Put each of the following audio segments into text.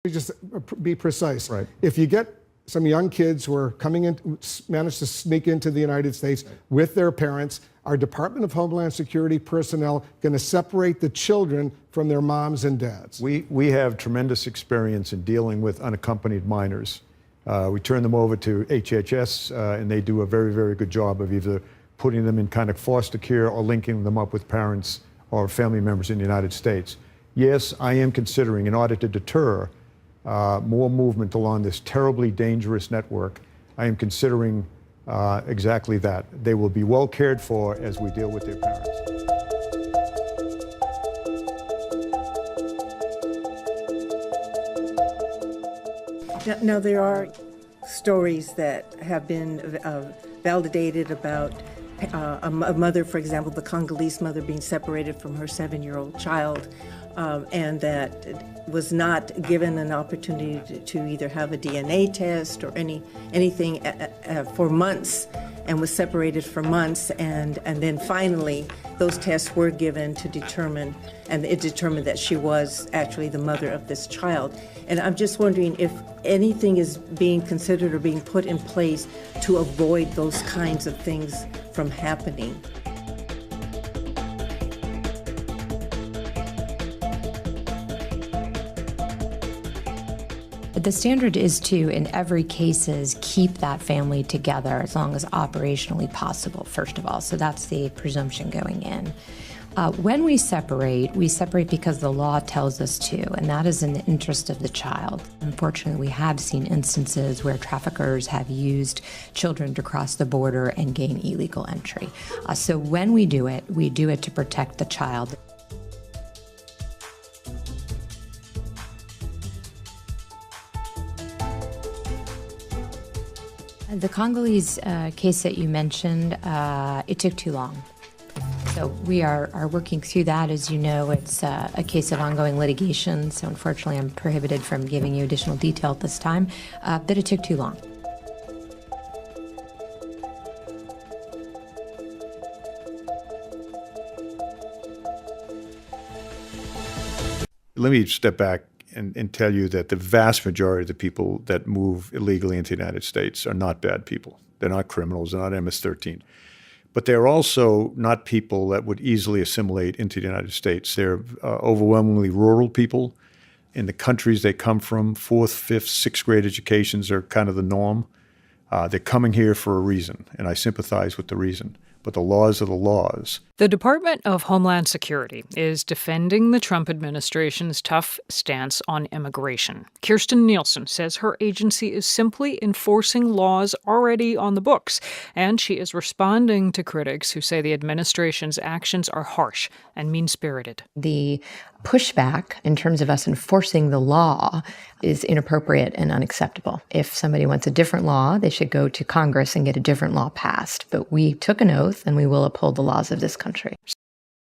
Just be precise. Right. If you get some young kids who are coming in, manage to sneak into the United States with their parents, our Department of Homeland Security personnel going to separate the children from their moms and dads? We have tremendous experience in dealing with unaccompanied minors. We turn them over to HHS, and they do a very, very good job of either putting them in kind of foster care or linking them up with parents or family members in the United States. Yes, I am considering, in order to deter more movement along this terribly dangerous network, I am considering exactly that. They will be well cared for as we deal with their parents. Now there are stories that have been validated about a mother, for example, the Congolese mother being separated from her 7-year-old child, and that was not given an opportunity to either have a DNA test or anything for months, and was separated for months, and then finally those tests were given to determine, and it determined that she was actually the mother of this child. And I'm just wondering if anything is being considered or being put in place to avoid those kinds of things from happening. The standard is to, in every cases, keep that family together as long as operationally possible, first of all. So that's the presumption going in. When we separate because the law tells us to, and that is in the interest of the child. Unfortunately, we have seen instances where traffickers have used children to cross the border and gain illegal entry. So when we do it to protect the child. The Congolese case that you mentioned, it took too long. So we are working through that. As you know, it's a case of ongoing litigation, so unfortunately I'm prohibited from giving you additional detail at this time, but it took too long. Let me step back and tell you that the vast majority of the people that move illegally into the United States are not bad people. They're not criminals, they're not MS-13. But they're also not people that would easily assimilate into the United States. They're overwhelmingly rural people. In the countries they come from, 4th, 5th, 6th grade educations are kind of the norm. They're coming here for a reason, and I sympathize with the reason. But the laws are the laws. The Department of Homeland Security is defending the Trump administration's tough stance on immigration. Kirsten Nielsen says her agency is simply enforcing laws already on the books, and she is responding to critics who say the administration's actions are harsh and mean-spirited. The pushback in terms of us enforcing the law is inappropriate and unacceptable. If somebody wants a different law, they should go to Congress and get a different law passed. But we took an oath and we will uphold the laws of this country.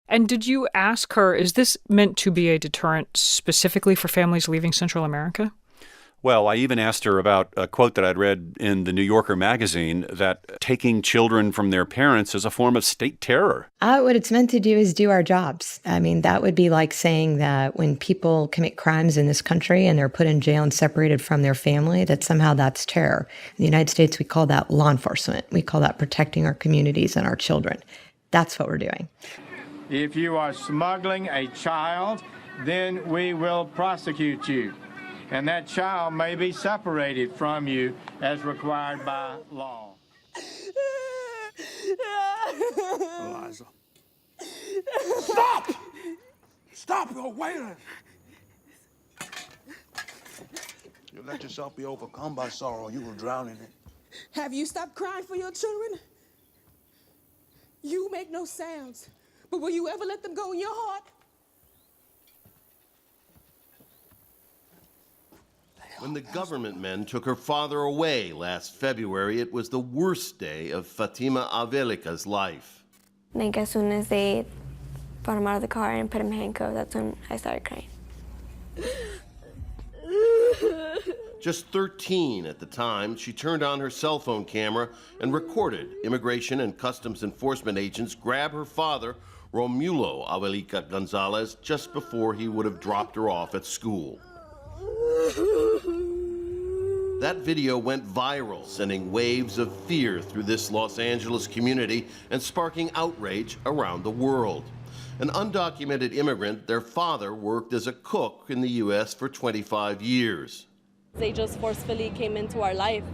And did you ask her, is this meant to be a deterrent specifically for families leaving Central America? Well, I even asked her about a quote that I'd read in the New Yorker magazine that taking children from their parents is a form of state terror. What it's meant to do is do our jobs. I mean, that would be like saying that when people commit crimes in this country and they're put in jail and separated from their family, that somehow that's terror. In the United States, we call that law enforcement. We call that protecting our communities and our children. That's what we're doing. If you are smuggling a child, then we will prosecute you. And that child may be separated from you as required by law. Eliza. Stop! Stop, you're wailing. You let yourself be overcome by sorrow, you will drown in it. Have you stopped crying for your children? You make no sounds, but will you ever let them go in your heart? When the government men took her father away last February, it was the worst day of Fatima Avelika's life. Like, as soon as they brought him out of the car and put him in handcuffs, that's when I started crying. Just 13 at the time, she turned on her cell phone camera and recorded Immigration and Customs Enforcement agents grab her father, Romulo Avelika Gonzalez, just before he would have dropped her off at school. That video went viral, sending waves of fear through this Los Angeles community and sparking outrage around the world. An undocumented immigrant, their father worked as a cook in the U.S. for 25 years. They just forcefully came into our life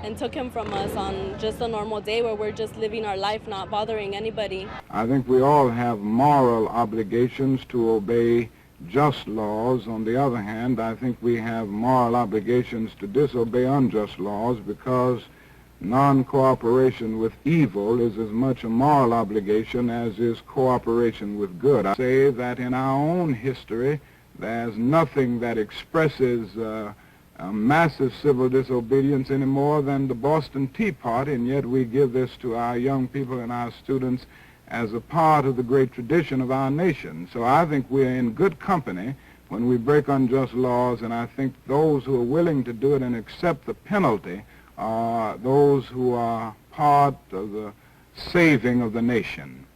and took him from us on just a normal day where we're just living our life, not bothering anybody. I think we all have moral obligations to obey just laws. On the other hand, I think we have moral obligations to disobey unjust laws, because non-cooperation with evil is as much a moral obligation as is cooperation with good. I say that in our own history, there's nothing that expresses a massive civil disobedience any more than the Boston Tea Party, and yet we give this to our young people and our students as a part of the great tradition of our nation. So I think we're in good company when we break unjust laws, and I think those who are willing to do it and accept the penalty are those who are part of the saving of the nation.